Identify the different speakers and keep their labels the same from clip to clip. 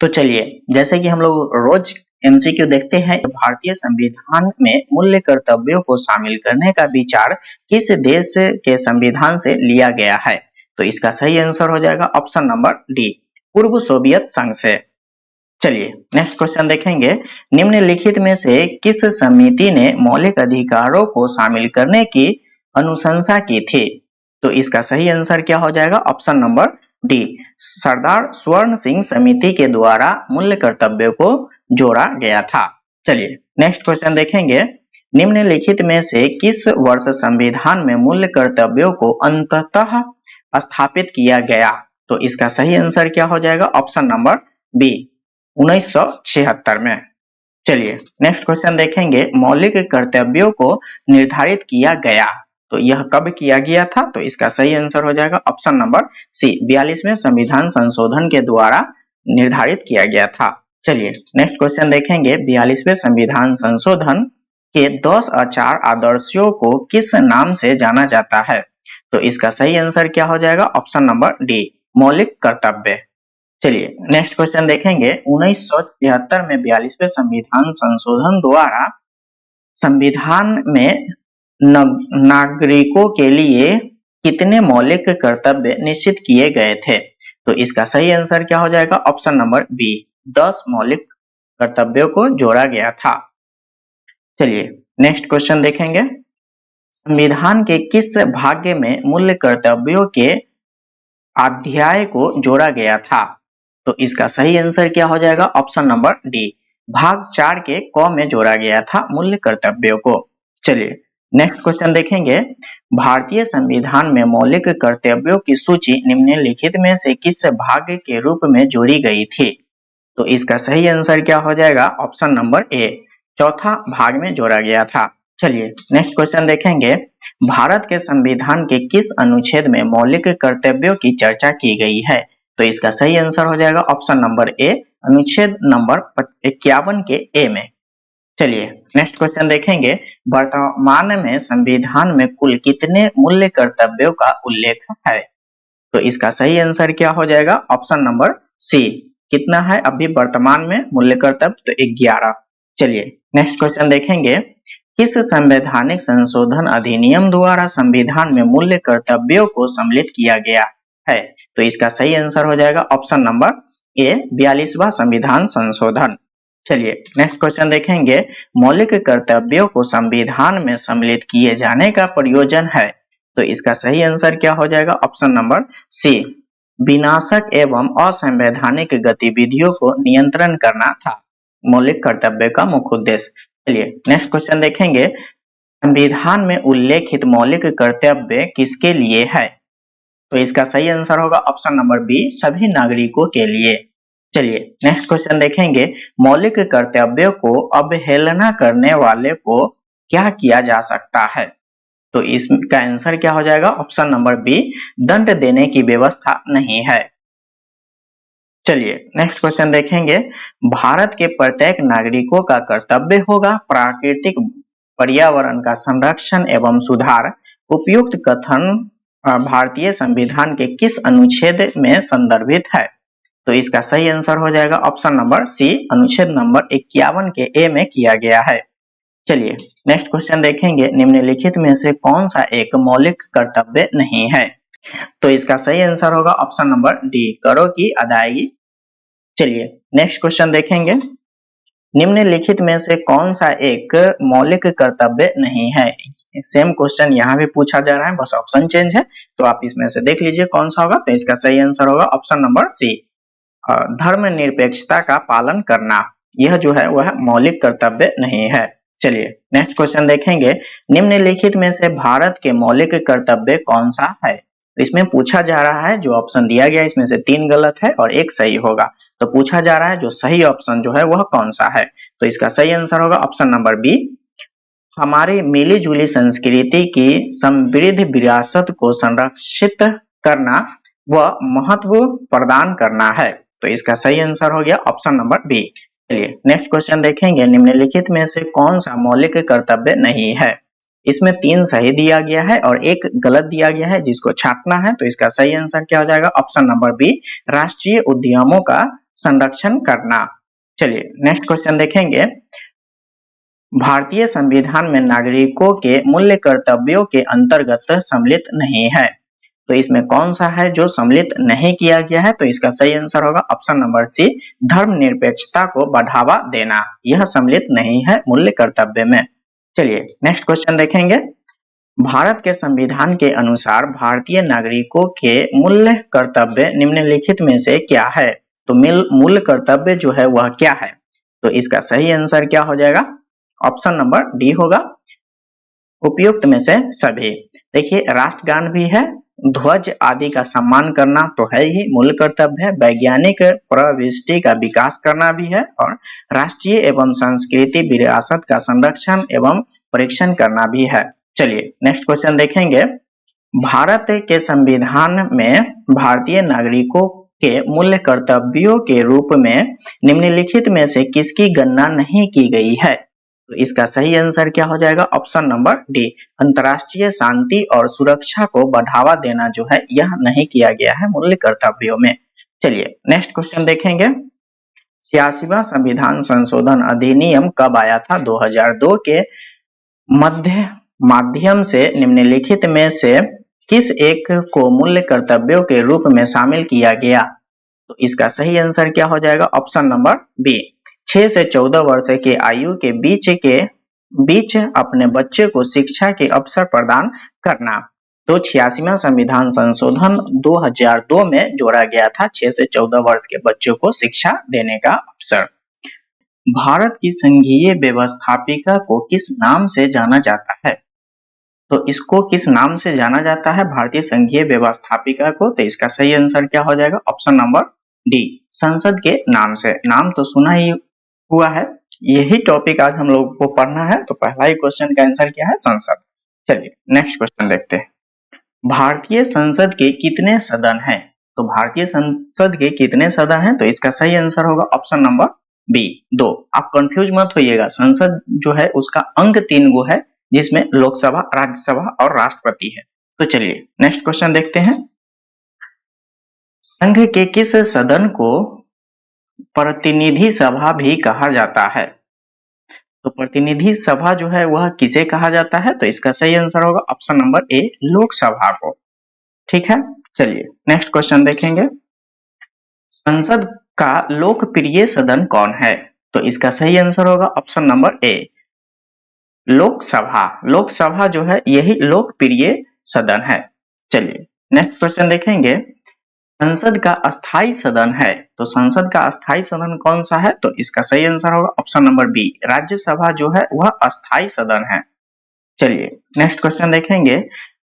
Speaker 1: तो चलिए, जैसे कि हम लोग रोज एमसीक्यू देखते हैं, भारतीय संविधान में मूल्य कर्तव्यों को शामिल करने का विचार किस देश के संविधान से लिया गया है? तो इसका सही आंसर हो जाएगा ऑप्शन नंबर डी, पूर्व सोवियत संघ से। चलिए नेक्स्ट क्वेश्चन देखेंगे, निम्नलिखित में से किस समिति ने मौलिक अधिकारों को शामिल करने की अनुशंसा की थी? तो इसका सही आंसर क्या हो जाएगा? ऑप्शन नंबर डी, सरदार स्वर्ण सिंह समिति के द्वारा मूल्य कर्तव्यों को जोड़ा गया था। चलिए नेक्स्ट क्वेश्चन देखेंगे, निम्नलिखित में से किस वर्ष संविधान में मूल्य कर्तव्यों को अंततः स्थापित किया गया? तो इसका सही आंसर क्या हो जाएगा? ऑप्शन नंबर बी, 1976 में। चलिए नेक्स्ट क्वेश्चन देखेंगे, मौलिक कर्तव्यों को निर्धारित किया गया, तो यह कब किया गया था? तो इसका सही आंसर हो जाएगा ऑप्शन नंबर सी, 42वें संविधान संशोधन के द्वारा निर्धारित किया गया था। चलिए नेक्स्ट क्वेश्चन देखेंगे, 42वें संविधान संशोधन के 10 आचार आदर्शों को किस नाम से जाना जाता है? तो इसका सही आंसर क्या हो जाएगा? ऑप्शन नंबर डी, मौलिक कर्तव्य। चलिए नेक्स्ट क्वेश्चन देखेंगे, 1976 में 42वें संविधान संशोधन द्वारा संविधान में नागरिकों के लिए कितने मौलिक कर्तव्य निश्चित किए गए थे? तो इसका सही आंसर क्या हो जाएगा? ऑप्शन नंबर बी, 10 मौलिक कर्तव्यों को जोड़ा गया था। चलिए नेक्स्ट क्वेश्चन देखेंगे, संविधान के किस भाग में मूल्य कर्तव्यों के अध्याय को जोड़ा गया था? तो इसका सही आंसर क्या हो जाएगा? ऑप्शन नंबर डी, भाग 4 के क में जोड़ा गया था मूल्य कर्तव्यों को। चलिए नेक्स्ट क्वेश्चन देखेंगे, भारतीय संविधान में मौलिक कर्तव्यों की सूची निम्नलिखित में से किस भाग के रूप में जोड़ी गई थी? तो इसका सही आंसर क्या हो जाएगा? ऑप्शन नंबर ए, चौथा भाग में जोड़ा गया था। चलिए नेक्स्ट क्वेश्चन देखेंगे, भारत के संविधान के किस अनुच्छेद में मौलिक कर्तव्यों की चर्चा की गई है? तो इसका सही आंसर हो जाएगा ऑप्शन नंबर ए, अनुच्छेद नंबर 51 के ए में। चलिए नेक्स्ट क्वेश्चन देखेंगे, वर्तमान में संविधान में कुल कितने मूल्य कर्तव्यों का उल्लेख है? तो इसका सही आंसर क्या हो जाएगा? ऑप्शन नंबर सी, कितना है अभी वर्तमान में मूल्य कर्तव्य? तो 11। चलिए नेक्स्ट क्वेश्चन देखेंगे, किस संवैधानिक संशोधन अधिनियम द्वारा संविधान में मूल्य कर्तव्यों को सम्मिलित किया गया है? तो इसका सही आंसर हो जाएगा ऑप्शन नंबर ए, 42वां संविधान संशोधन। चलिए नेक्स्ट क्वेश्चन देखेंगे, मौलिक कर्तव्यों को संविधान में सम्मिलित किए जाने का प्रयोजन है? तो इसका सही आंसर क्या हो जाएगा? ऑप्शन नंबर सी, विनाशक एवं असंवैधानिक गतिविधियों को नियंत्रण करना था मौलिक कर्तव्य का मुख्य उद्देश्य। चलिए नेक्स्ट क्वेश्चन देखेंगे, संविधान में उल्लेखित मौलिक कर्तव्य किसके लिए है? तो इसका सही आंसर होगा ऑप्शन नंबर बी, सभी नागरिकों के लिए। चलिए नेक्स्ट क्वेश्चन देखेंगे, मौलिक कर्तव्यों को अवहेलना करने वाले को क्या किया जा सकता है? तो इसका आंसर क्या हो जाएगा? ऑप्शन नंबर बी, दंड देने की व्यवस्था नहीं है। चलिए नेक्स्ट क्वेश्चन देखेंगे, भारत के प्रत्येक नागरिकों का कर्तव्य होगा प्राकृतिक पर्यावरण का संरक्षण एवं सुधार। उपयुक्त कथन भारतीय संविधान के किस अनुच्छेद में संदर्भित है? तो इसका सही आंसर हो जाएगा ऑप्शन नंबर सी, अनुच्छेद नंबर 51 के ए में किया गया है। चलिए नेक्स्ट क्वेश्चन देखेंगे, निम्नलिखित में से कौन सा एक मौलिक कर्तव्य नहीं है? तो इसका सही आंसर होगा ऑप्शन नंबर डी, करों की अदायगी। चलिए नेक्स्ट क्वेश्चन देखेंगे, निम्नलिखित में से कौन सा एक मौलिक कर्तव्य नहीं है? सेम क्वेश्चन यहाँ भी पूछा जा रहा है, बस ऑप्शन चेंज है, तो आप इसमें से देख लीजिए कौन सा होगा। तो इसका सही आंसर होगा ऑप्शन नंबर सी, धर्मनिरपेक्षता का पालन करना। यह जो है वह मौलिक कर्तव्य नहीं है। चलिए नेक्स्ट क्वेश्चन देखेंगे, निम्नलिखित में से भारत के मौलिक कर्तव्य कौन सा है? इसमें पूछा जा रहा है, जो ऑप्शन दिया गया इसमें से 3 गलत है और 1 सही होगा, तो पूछा जा रहा है जो सही ऑप्शन जो है वह कौन सा है? तो इसका सही आंसर होगा ऑप्शन नंबर बी, हमारी मिली जुली संस्कृति की समृद्ध विरासत को संरक्षित करना व महत्व प्रदान करना है। तो इसका सही आंसर हो गया ऑप्शन नंबर बी। चलिए नेक्स्ट क्वेश्चन देखेंगे, निम्नलिखित में से कौन सा मौलिक कर्तव्य नहीं है? इसमें 3 सही दिया गया है और 1 गलत दिया गया है जिसको छांटना है। तो इसका सही आंसर क्या हो जाएगा? ऑप्शन नंबर बी, राष्ट्रीय उद्यमों का संरक्षण करना। चलिए नेक्स्ट क्वेश्चन देखेंगे। भारतीय संविधान में नागरिकों के मूल्य कर्तव्यों के अंतर्गत सम्मिलित नहीं है, तो इसमें कौन सा है जो सम्मिलित नहीं किया गया है? तो इसका सही आंसर होगा ऑप्शन नंबर सी, धर्मनिरपेक्षता को बढ़ावा देना। यह सम्मिलित नहीं है मूल्य कर्तव्य में। चलिए नेक्स्ट क्वेश्चन देखेंगे। भारत के संविधान के अनुसार भारतीय नागरिकों के मूल्य कर्तव्य निम्नलिखित में से क्या है? तो मूल्य कर्तव्य जो है वह क्या है? तो इसका सही आंसर क्या हो जाएगा? ऑप्शन नंबर डी होगा, उपयुक्त में से सभी। देखिए राष्ट्रगान भी है, ध्वज आदि का सम्मान करना तो है ही मूल कर्तव्य है, वैज्ञानिक प्रविष्टि का विकास करना भी है, और राष्ट्रीय एवं सांस्कृतिक विरासत का संरक्षण एवं परीक्षण करना भी है। चलिए नेक्स्ट क्वेश्चन देखेंगे। भारत के संविधान में भारतीय नागरिकों के मूल्य कर्तव्यों के रूप में निम्नलिखित में से किसकी गणना नहीं की गई है? तो इसका सही आंसर क्या हो जाएगा? ऑप्शन नंबर डी, अंतरराष्ट्रीय शांति और सुरक्षा को बढ़ावा देना जो है यह नहीं किया गया है मूल्य कर्तव्यों में। चलिए नेक्स्ट क्वेश्चन देखेंगे। 86वां संविधान संशोधन अधिनियम कब आया था? 2002 के माध्यम से निम्नलिखित में से किस एक को मूल्य कर्तव्यों के रूप में शामिल किया गया? तो इसका सही आंसर क्या हो जाएगा? ऑप्शन नंबर बी, 6 से 14 वर्ष के आयु के बीच अपने बच्चे को शिक्षा के अवसर प्रदान करना। तो 86वां संविधान संशोधन 2002 में जोड़ा गया था 6 से 14 वर्ष के बच्चों को शिक्षा देने का अवसर। भारत की संघीय व्यवस्थापिका को किस नाम से जाना जाता है? तो इसको किस नाम से जाना जाता है भारतीय संघीय व्यवस्थापिका को? तो इसका सही आंसर क्या हो जाएगा? ऑप्शन नंबर डी, संसद के नाम से। नाम तो सुना ही हुआ है, यही टॉपिक आज हम लोग को पढ़ना है, तो पहला ही क्वेश्चन का आंसर क्या है? संसद। चलिए नेक्स्ट क्वेश्चन देखते हैं। भारतीय संसद के कितने सदन हैं? तो भारतीय संसद के कितने सदन हैं? तो इसका सही आंसर होगा ऑप्शन नंबर बी, 2। आप कंफ्यूज मत होइएगा, संसद जो है उसका अंग 3 गो है, जिसमें लोकसभा, राज्यसभा और राष्ट्रपति है। तो चलिए नेक्स्ट क्वेश्चन देखते हैं। संघ के किस सदन को प्रतिनिधि सभा भी कहा जाता है? तो प्रतिनिधि सभा जो है वह किसे कहा जाता है? तो इसका सही आंसर होगा ऑप्शन नंबर ए, लोकसभा को। ठीक है, चलिए नेक्स्ट क्वेश्चन देखेंगे। संसद का लोकप्रिय सदन कौन है? तो इसका सही आंसर होगा option number A, Lok Sabha. Lok Sabha जो है यही लोकप्रिय सदन है। चलिए नेक्स्ट क्वेश्चन देखेंगे। संसद का अस्थाई सदन है, तो संसद का अस्थाई सदन कौन सा है? तो इसका सही आंसर होगा ऑप्शन नंबर बी, राज्यसभा जो है वह अस्थाई सदन है। चलिए नेक्स्ट क्वेश्चन देखेंगे।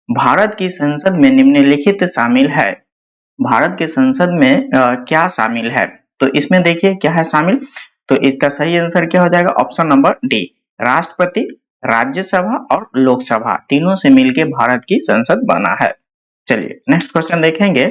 Speaker 1: भारत की संसद में निम्नलिखित शामिल है। भारत के संसद में क्या शामिल है? तो इसमें देखिए क्या है शामिल, तो इसका सही आंसर क्या हो जाएगा? ऑप्शन नंबर डी, राष्ट्रपति, राज्यसभा और लोकसभा तीनों से मिलकर भारत की संसद बना है। चलिए नेक्स्ट क्वेश्चन देखेंगे।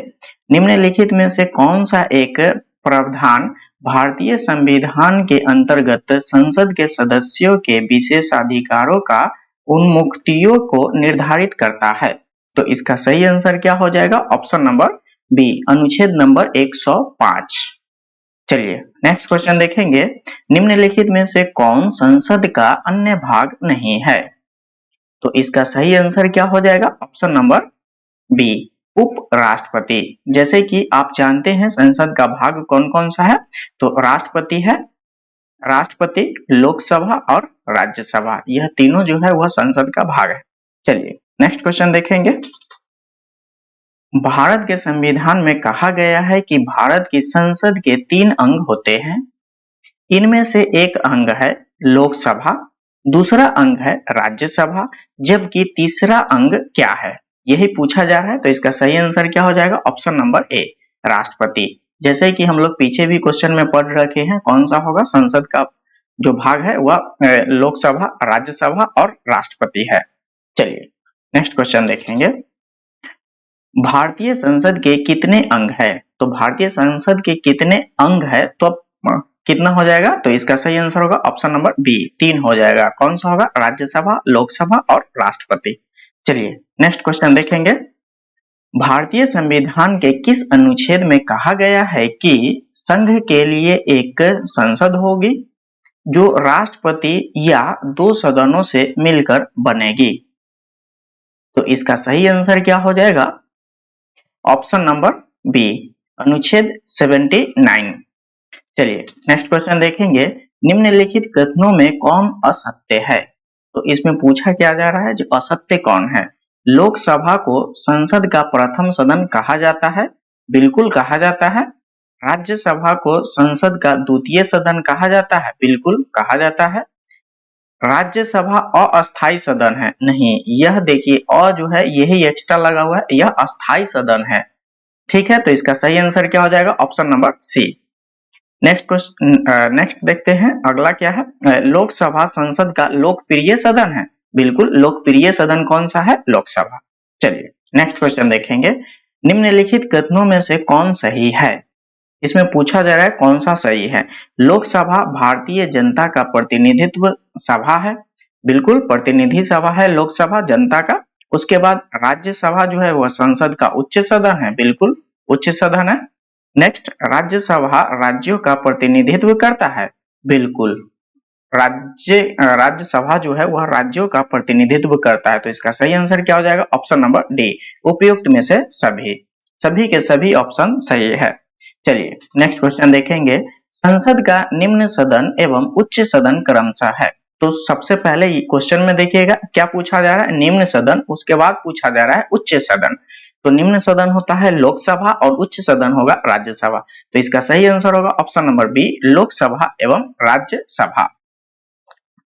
Speaker 1: निम्नलिखित में से कौन सा एक प्रावधान भारतीय संविधान के अंतर्गत संसद के सदस्यों के विशेषाधिकारों का उन्मुक्तियों को निर्धारित करता है? तो इसका सही आंसर क्या हो जाएगा? ऑप्शन नंबर बी, अनुच्छेद नंबर 105। चलिए नेक्स्ट क्वेश्चन देखेंगे। निम्नलिखित में से कौन संसद का अन्य भाग नहीं है? तो इसका सही आंसर क्या हो जाएगा? ऑप्शन नंबर बी, उपराष्ट्रपति। जैसे कि आप जानते हैं संसद का भाग कौन कौन सा है, तो राष्ट्रपति है, राष्ट्रपति, लोकसभा और राज्यसभा, यह तीनों जो है वह संसद का भाग है। चलिए नेक्स्ट क्वेश्चन देखेंगे। भारत के संविधान में कहा गया है कि भारत की संसद के 3 अंग होते हैं। इनमें से एक अंग है लोकसभा, दूसरा अंग है राज्यसभा, जबकि तीसरा अंग क्या है यही पूछा जा रहा है। तो इसका सही आंसर क्या हो जाएगा? ऑप्शन नंबर ए, राष्ट्रपति। जैसे कि हम लोग पीछे भी क्वेश्चन में पढ़ रखे हैं, कौन सा होगा? संसद का जो भाग है वह लोकसभा, राज्यसभा और राष्ट्रपति है। चलिए नेक्स्ट क्वेश्चन देखेंगे। भारतीय संसद के कितने अंग है? तो भारतीय संसद के कितने अंग है तो कितना हो जाएगा? तो इसका सही आंसर होगा ऑप्शन नंबर बी, 3 हो जाएगा। कौन सा होगा? राज्यसभा, लोकसभा और राष्ट्रपति। चलिए नेक्स्ट क्वेश्चन देखेंगे। भारतीय संविधान के किस अनुच्छेद में कहा गया है कि संघ के लिए एक संसद होगी जो राष्ट्रपति या 2 सदनों से मिलकर बनेगी? तो इसका सही आंसर क्या हो जाएगा? ऑप्शन नंबर बी, अनुच्छेद 79। चलिए नेक्स्ट क्वेश्चन देखेंगे, निम्नलिखित कथनों में कौन असत्य है? तो इसमें पूछा क्या जा रहा है, जो असत्य कौन है? लोकसभा को संसद का प्रथम सदन कहा जाता है, बिल्कुल कहा जाता है। राज्यसभा को संसद का द्वितीय सदन कहा जाता है, बिल्कुल कहा जाता है। राज्यसभा अस्थायी सदन है, नहीं, यह देखिए अ जो है यही एक्स्ट्रा लगा हुआ है, यह अस्थायी सदन है। ठीक है, तो इसका सही आंसर क्या हो जाएगा? Option number C. Next question, next देखते हैं अगला क्या है। लोकसभा संसद का लोकप्रिय सदन है, बिल्कुल लोकप्रिय सदन कौन सा है? लोकसभा। चलिए नेक्स्ट क्वेश्चन देखेंगे, निम्नलिखित कथनों में से कौन सही है? इसमें पूछा जा रहा है कौन सा सही है। लोकसभा भारतीय जनता का प्रतिनिधित्व सभा है, बिल्कुल प्रतिनिधि सभा है लोकसभा जनता का। उसके बाद राज्यसभा जो है वह संसद का उच्च सदन है, बिल्कुल उच्च सदन है। नेक्स्ट, राज्यसभा राज्यों का प्रतिनिधित्व करता है, बिल्कुल राज्यसभा जो है वह राज्यों का प्रतिनिधित्व करता है। तो इसका सही आंसर क्या हो जाएगा? ऑप्शन नंबर डी, उपयुक्त में से सभी। सभी के सभी ऑप्शन सही है। चलिए नेक्स्ट क्वेश्चन देखेंगे, संसद का निम्न सदन एवं उच्च सदन क्रमशः है। तो सबसे पहले क्वेश्चन में देखिएगा क्या पूछा जा रहा है, निम्न सदन, उसके बाद पूछा जा रहा है उच्च सदन। तो निम्न सदन होता है लोकसभा और उच्च सदन होगा राज्यसभा। तो इसका सही आंसर होगा ऑप्शन नंबर बी, लोकसभा एवं राज्यसभा।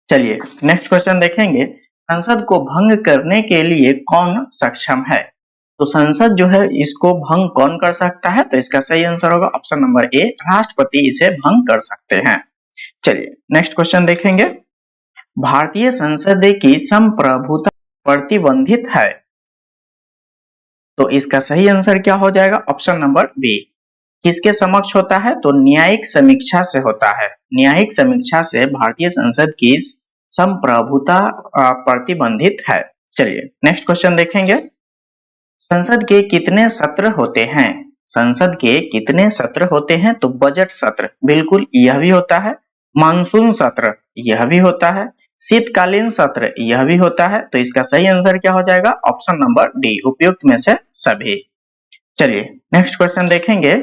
Speaker 1: चलिए नेक्स्ट क्वेश्चन देखेंगे, संसद को भंग करने के लिए कौन सक्षम है? तो संसद जो है इसको भंग कौन कर सकता है? तो इसका सही आंसर होगा ऑप्शन नंबर ए, राष्ट्रपति इसे भंग कर सकते हैं। चलिए नेक्स्ट क्वेश्चन देखेंगे, भारतीय संसद की संप्रभुता प्रतिबंधित है। तो इसका सही आंसर क्या हो जाएगा? ऑप्शन नंबर बी, किसके समक्ष होता है? तो न्यायिक समीक्षा से होता है। न्यायिक समीक्षा से भारतीय संसद की संप्रभुता प्रतिबंधित है। चलिए नेक्स्ट क्वेश्चन देखेंगे, संसद के कितने सत्र होते हैं? संसद के कितने सत्र होते हैं? तो बजट सत्र, बिल्कुल यह भी होता है। मानसून सत्र, यह भी होता है। शीतकालीन सत्र, यह भी होता है। तो इसका सही आंसर क्या हो जाएगा? ऑप्शन नंबर डी, उपयुक्त में से सभी। चलिए नेक्स्ट क्वेश्चन देखेंगे,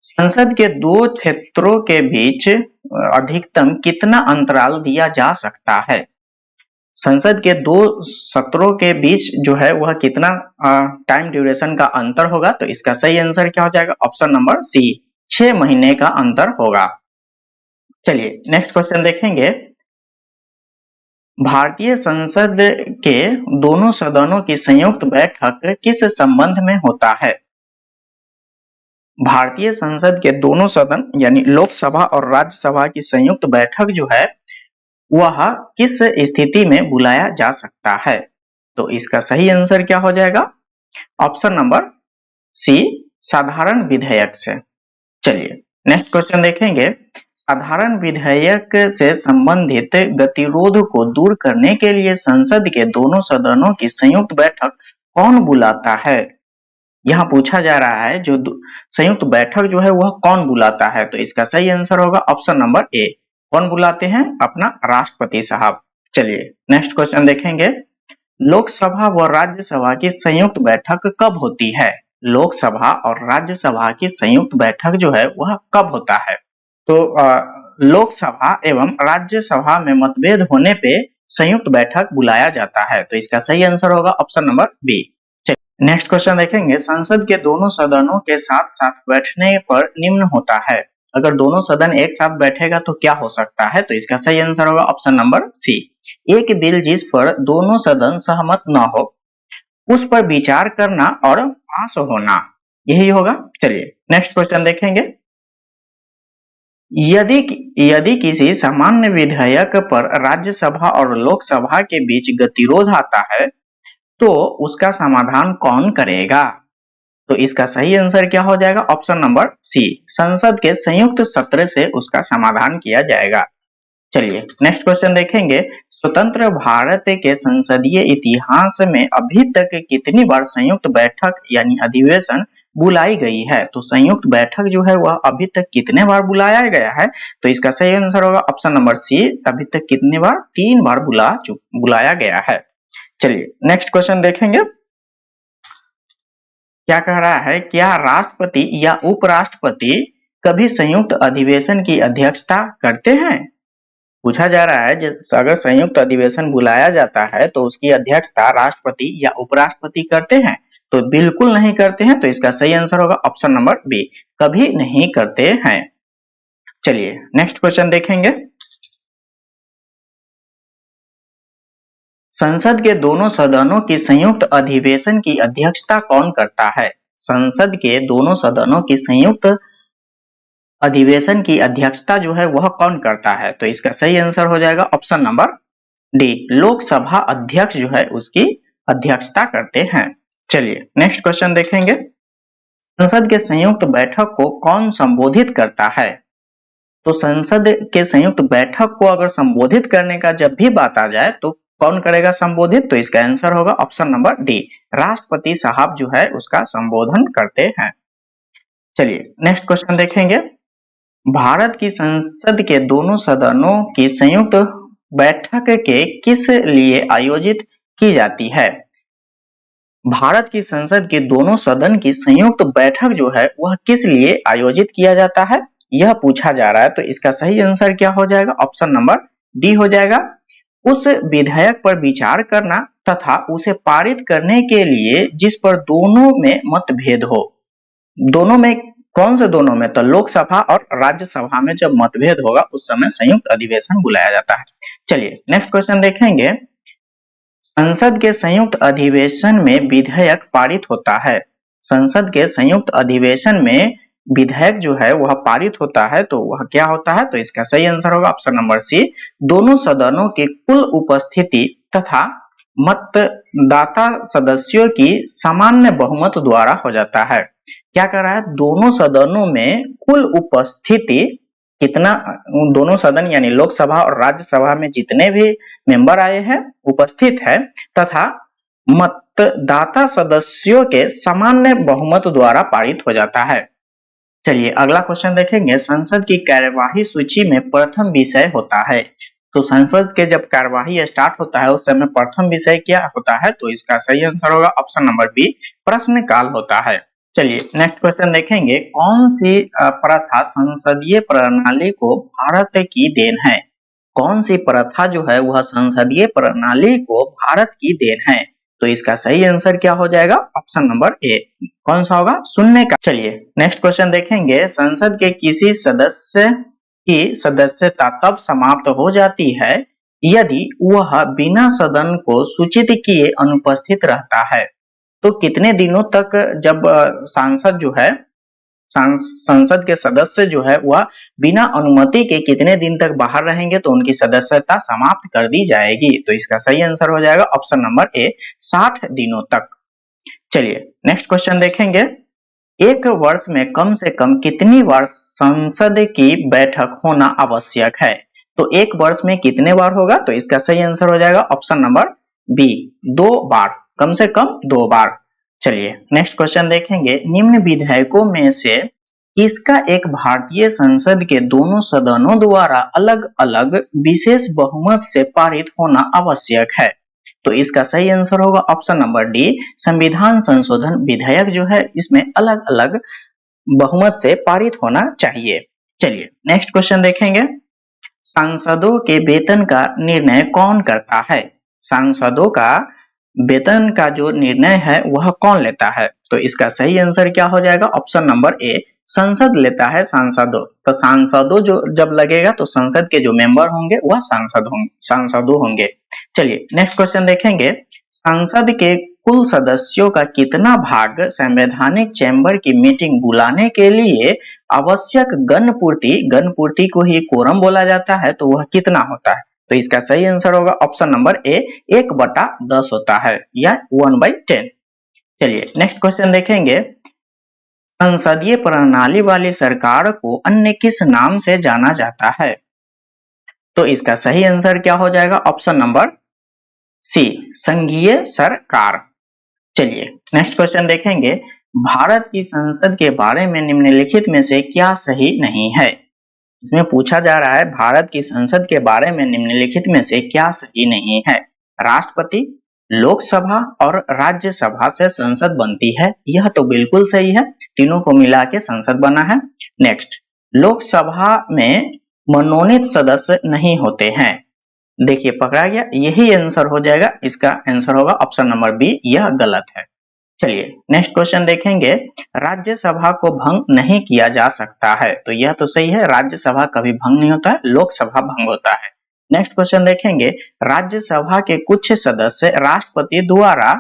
Speaker 1: संसद के 2 क्षेत्रों के बीच अधिकतम कितना अंतराल दिया जा सकता है? संसद के 2 सत्रों के बीच जो है वह कितना टाइम ड्यूरेशन का अंतर होगा? तो इसका सही आंसर क्या हो जाएगा? ऑप्शन नंबर सी, 6 महीने का अंतर होगा। चलिए नेक्स्ट क्वेश्चन देखेंगे, भारतीय संसद के दोनों सदनों की संयुक्त बैठक किस संबंध में होता है? भारतीय संसद के दोनों सदन यानी लोकसभा और राज्यसभा की संयुक्त बैठक जो है वह किस स्थिति में बुलाया जा सकता है? तो इसका सही आंसर क्या हो जाएगा? ऑप्शन नंबर सी, साधारण विधेयक से। चलिए नेक्स्ट क्वेश्चन देखेंगे, साधारण विधेयक से संबंधित गतिरोध को दूर करने के लिए संसद के दोनों सदनों की संयुक्त बैठक कौन बुलाता है? यहाँ पूछा जा रहा है जो संयुक्त बैठक जो है वह कौन बुलाता है? तो इसका सही आंसर होगा ऑप्शन नंबर ए, कौन बुलाते हैं? अपना राष्ट्रपति साहब। चलिए नेक्स्ट क्वेश्चन देखेंगे, लोकसभा व राज्यसभा की संयुक्त बैठक कब होती है? लोकसभा और राज्यसभा की संयुक्त बैठक जो है वह कब होता है? तो लोकसभा एवं राज्यसभा में मतभेद होने पे संयुक्त बैठक बुलाया जाता है। तो इसका सही आंसर होगा option number B. Next question देखेंगे, संसद के दोनों सदनों के साथ साथ बैठने पर निम्न होता है। अगर दोनों सदन एक साथ बैठेगा तो क्या हो सकता है? तो इसका सही आंसर होगा ऑप्शन नंबर सी, एक बिल जिस पर दोनों सदन सहमत न हो उस पर विचार करना और पास होना, यही होगा। चलिए नेक्स्ट क्वेश्चन देखेंगे, यदि किसी सामान्य विधेयक पर राज्यसभा और लोकसभा के बीच गतिरोध आता है तो उसका समाधान कौन करेगा? तो इसका सही आंसर क्या हो जाएगा? ऑप्शन नंबर सी, संसद के संयुक्त सत्र से उसका समाधान किया जाएगा। चलिए नेक्स्ट क्वेश्चन देखेंगे। स्वतंत्र भारत के संसदीय इतिहास में अभी तक कितनी बार संयुक्त बैठक यानी अधिवेशन बुलाई गई है? तो संयुक्त बैठक जो है वह अभी तक कितने बार बुलाया गया है? तो इसका सही आंसर होगा ऑप्शन नंबर सी, अभी तक कितने बार? 3 बार बुलाया गया है। चलिए नेक्स्ट क्वेश्चन देखेंगे। क्या कह रहा है, क्या राष्ट्रपति या उपराष्ट्रपति कभी संयुक्त अधिवेशन की अध्यक्षता करते हैं? पूछा जा रहा है अगर संयुक्त अधिवेशन बुलाया जाता है तो उसकी अध्यक्षता राष्ट्रपति या उपराष्ट्रपति करते हैं? तो बिल्कुल नहीं करते हैं, तो इसका सही आंसर होगा ऑप्शन नंबर बी, कभी नहीं करते हैं। चलिए नेक्स्ट क्वेश्चन देखेंगे। संसद के दोनों सदनों की संयुक्त अधिवेशन की अध्यक्षता कौन करता है? संसद के दोनों सदनों की संयुक्त अधिवेशन की अध्यक्षता जो है वह कौन करता है? तो इसका सही आंसर हो जाएगा ऑप्शन नंबर डी, लोकसभा अध्यक्ष जो है उसकी अध्यक्षता करते हैं। चलिए नेक्स्ट क्वेश्चन देखेंगे। संसद के संयुक्त बैठक को कौन संबोधित करता है? तो संसद के संयुक्त बैठक को अगर संबोधित करने का जब भी बात आ जाए तो कौन करेगा संबोधित? तो इसका आंसर होगा ऑप्शन नंबर डी, राष्ट्रपति साहब जो है उसका संबोधन करते हैं। चलिए नेक्स्ट क्वेश्चन देखेंगे। भारत की संसद के दोनों सदनों की संयुक्त बैठक के किस लिए आयोजित की जाती है? भारत की संसद के दोनों सदन की संयुक्त बैठक जो है वह किस लिए आयोजित किया जाता है, यह पूछा जा रहा है। तो इसका सही आंसर क्या हो जाएगा? ऑप्शन नंबर डी हो जाएगा, उस विधेयक पर विचार करना तथा उसे पारित करने के लिए जिस पर दोनों में मतभेद हो। दोनों में कौन से दोनों में? तो लोकसभा और राज्यसभा में जब मतभेद होगा उस समय संयुक्त अधिवेशन बुलाया जाता है। चलिए नेक्स्ट क्वेश्चन देखेंगे। संसद के संयुक्त अधिवेशन में विधेयक पारित होता है। संसद के संयुक्त अधिवेशन में विधेयक जो है वह पारित होता है, तो वह क्या होता है? तो इसका सही आंसर होगा ऑप्शन नंबर सी, दोनों सदनों की कुल उपस्थिति तथा मतदाता सदस्यों की सामान्य बहुमत द्वारा हो जाता है। क्या कर रहा है? दोनों सदनों में कुल उपस्थिति कितना, दोनों सदन यानी लोकसभा और राज्यसभा में जितने भी मेंबर आए हैं उपस्थित है तथा मतदाता सदस्यों के सामान्य बहुमत द्वारा पारित हो जाता है। चलिए अगला क्वेश्चन देखेंगे। संसद की कार्यवाही सूची में प्रथम विषय होता है। तो संसद के जब कार्यवाही स्टार्ट होता है उस समय प्रथम विषय क्या होता है? तो इसका सही आंसर होगा ऑप्शन नंबर बी, प्रश्नकाल होता है। चलिए नेक्स्ट क्वेश्चन देखेंगे। कौन सी प्रथा संसदीय प्रणाली को भारत की देन है? कौन सी प्रथा जो है वह संसदीय प्रणाली को भारत की देन है? तो इसका सही आंसर क्या हो जाएगा? ऑप्शन नंबर ए, कौन सा होगा? सुनने का। चलिए नेक्स्ट क्वेश्चन देखेंगे। संसद के किसी सदस्य की सदस्यता तब समाप्त हो जाती है यदि वह बिना सदन को सूचित किए अनुपस्थित रहता है। तो कितने दिनों तक जब सांसद जो है, संसद के सदस्य जो है वह बिना अनुमति के कितने दिन तक बाहर रहेंगे तो उनकी सदस्यता समाप्त कर दी जाएगी? तो इसका सही आंसर हो जाएगा ऑप्शन नंबर ए, 60 दिनों तक। चलिए नेक्स्ट क्वेश्चन देखेंगे। एक वर्ष में कम से कम कितनी बार संसद की बैठक होना आवश्यक है? तो एक वर्ष में कितने बार होगा? तो इसका सही आंसर हो जाएगा ऑप्शन नंबर बी, 2 बार, कम से कम 2 बार। चलिए नेक्स्ट क्वेश्चन देखेंगे। निम्न विधेयकों में से किसका एक भारतीय संसद के दोनों सदनों द्वारा अलग अलग विशेष बहुमत से पारित होना आवश्यक है? तो इसका सही आंसर होगा ऑप्शन नंबर डी, संविधान संशोधन विधेयक जो है इसमें अलग अलग बहुमत से पारित होना चाहिए। चलिए नेक्स्ट क्वेश्चन देखेंगे। सांसदों के वेतन का निर्णय कौन करता है? सांसदों का वेतन का जो निर्णय है वह कौन लेता है? तो इसका सही आंसर क्या हो जाएगा? ऑप्शन नंबर ए, संसद लेता है, सांसदों। तो सांसदों जो जब लगेगा तो संसद के जो मेंबर होंगे वह सांसदों होंगे। चलिए नेक्स्ट क्वेश्चन देखेंगे। संसद के कुल सदस्यों का कितना भाग संवैधानिक चैम्बर की मीटिंग बुलाने के लिए आवश्यक गणपूर्ति को ही कोरम बोला जाता है, तो वह कितना होता है? तो इसका सही आंसर होगा ऑप्शन नंबर ए, 1/10 होता है या 1/10। चलिए नेक्स्ट क्वेश्चन देखेंगे। संसदीय प्रणाली वाली सरकार को अन्य किस नाम से जाना जाता है? तो इसका सही आंसर क्या हो जाएगा? ऑप्शन नंबर सी, संघीय सरकार। चलिए नेक्स्ट क्वेश्चन देखेंगे, भारत की संसद के बारे में निम्नलिखित में से क्या सही नहीं है? इसमें पूछा जा रहा है भारत की संसद के बारे में निम्नलिखित में से क्या सही नहीं है? राष्ट्रपति, लोकसभा और राज्यसभा से संसद बनती है, यह तो बिल्कुल सही है, तीनों को मिला के संसद बना है। नेक्स्ट, लोकसभा में मनोनीत सदस्य नहीं होते हैं। देखिए पकड़ा गया, यही आंसर हो जाएगा, इसका आंसर होगा ऑप्शन नंबर बी, यह गलत है। चलिए नेक्स्ट क्वेश्चन देखेंगे, राज्यसभा को भंग नहीं किया जा सकता है, तो यह तो सही है, राज्यसभा कभी भंग नहीं होता है, लोकसभा भंग होता है। नेक्स्ट क्वेश्चन देखेंगे, राज्यसभा के कुछ सदस्य राष्ट्रपति द्वारा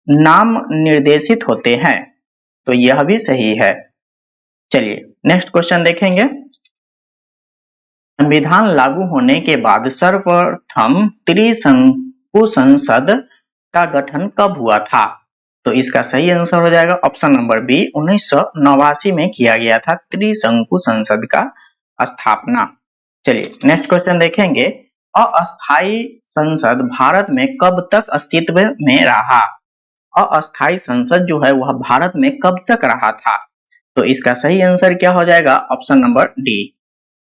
Speaker 1: नाम निर्देशित होते हैं, तो यह भी सही है। चलिए नेक्स्ट क्वेश्चन देखेंगे, संविधान लागू होने के बाद सर्वप्रथम त्रिशंकु संसद का गठन कब हुआ था? तो इसका सही आंसर हो जाएगा ऑप्शन नंबर बी, 1989 में किया गया था त्रिशंकु संसद का स्थापना। चलिए नेक्स्ट क्वेश्चन देखेंगे, अस्थायी संसद भारत में कब तक अस्तित्व में रहा? अस्थायी संसद जो है वह भारत में कब तक रहा था? तो इसका सही आंसर क्या हो जाएगा? ऑप्शन नंबर डी,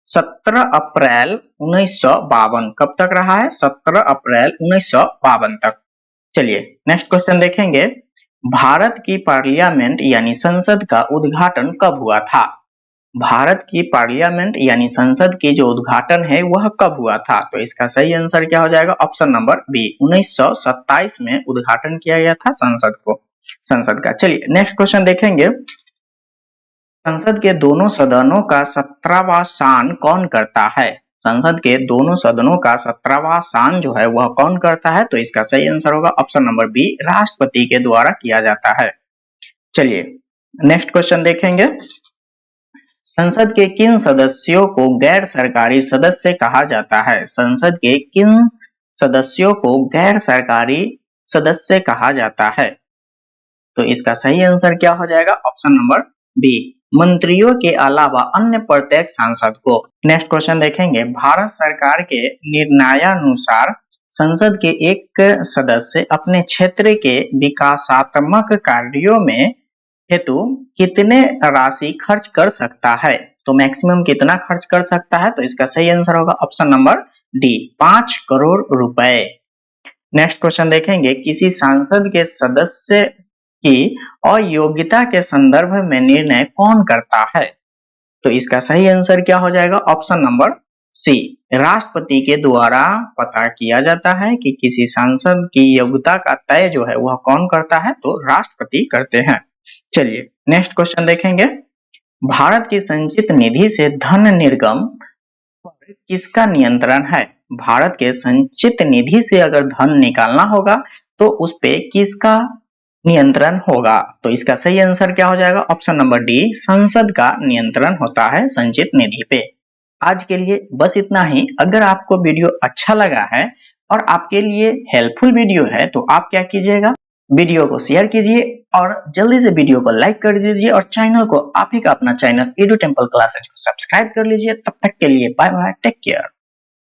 Speaker 1: 17 अप्रैल 1952। कब तक रहा है? 17 अप्रैल 1952 तक। चलिए नेक्स्ट क्वेश्चन देखेंगे, भारत की पार्लियामेंट यानी संसद का उद्घाटन कब हुआ था? भारत की पार्लियामेंट यानी संसद की जो उद्घाटन है वह कब हुआ था? तो इसका सही आंसर क्या हो जाएगा? ऑप्शन नंबर बी, 1927 में उद्घाटन किया गया था संसद का। चलिए नेक्स्ट क्वेश्चन देखेंगे, संसद के दोनों सदनों का 17वां शान कौन करता है? संसद के दोनों सदनों का 17वां शान जो है वह कौन करता है? तो इसका सही आंसर होगा ऑप्शन नंबर बी, राष्ट्रपति के द्वारा किया जाता है। चलिए नेक्स्ट क्वेश्चन देखेंगे, संसद के किन सदस्यों को गैर सरकारी सदस्य कहा जाता है? संसद के किन सदस्यों को गैर सरकारी सदस्य कहा जाता है? तो इसका सही आंसर क्या हो जाएगा? ऑप्शन नंबर बी, मंत्रियों के अलावा अन्य प्रत्येक सांसद को। नेक्स्ट क्वेश्चन देखेंगे, भारत सरकार के निर्णयानुसार संसद के एक सदस्य अपने क्षेत्र के विकासात्मक कार्यों में हेतु कितने राशि खर्च कर सकता है? तो मैक्सिमम कितना खर्च कर सकता है? तो इसका सही आंसर होगा ऑप्शन नंबर डी, 5 करोड़ रुपए। नेक्स्ट क्वेश्चन देखेंगे, किसी सांसद के सदस्य की अयोग्यता के संदर्भ में निर्णय कौन करता है? तो इसका सही आंसर क्या हो जाएगा? ऑप्शन नंबर सी, राष्ट्रपति के द्वारा पता किया जाता है कि किसी सांसद की योग्यता का तय जो है वह कौन करता है? तो राष्ट्रपति करते हैं। चलिए नेक्स्ट क्वेश्चन देखेंगे, भारत की संचित निधि से धन निर्गम पर किसका नियंत्रण है? भारत के संचित निधि से अगर धन निकालना होगा तो उस पे किसका नियंत्रण होगा? तो इसका सही आंसर क्या हो जाएगा? ऑप्शन नंबर डी, संसद का नियंत्रण होता है संचित निधि पे। आज के लिए बस इतना ही। अगर आपको वीडियो अच्छा लगा है और आपके लिए हेल्पफुल वीडियो है तो आप क्या कीजिएगा, वीडियो को शेयर कीजिए और जल्दी से वीडियो को लाइक कर दीजिए और चैनल को, आप ही का अपना चैनल एडू टेम्पल क्लासेज को सब्सक्राइब कर लीजिए। तब तक के लिए बाय बाय, टेक केयर।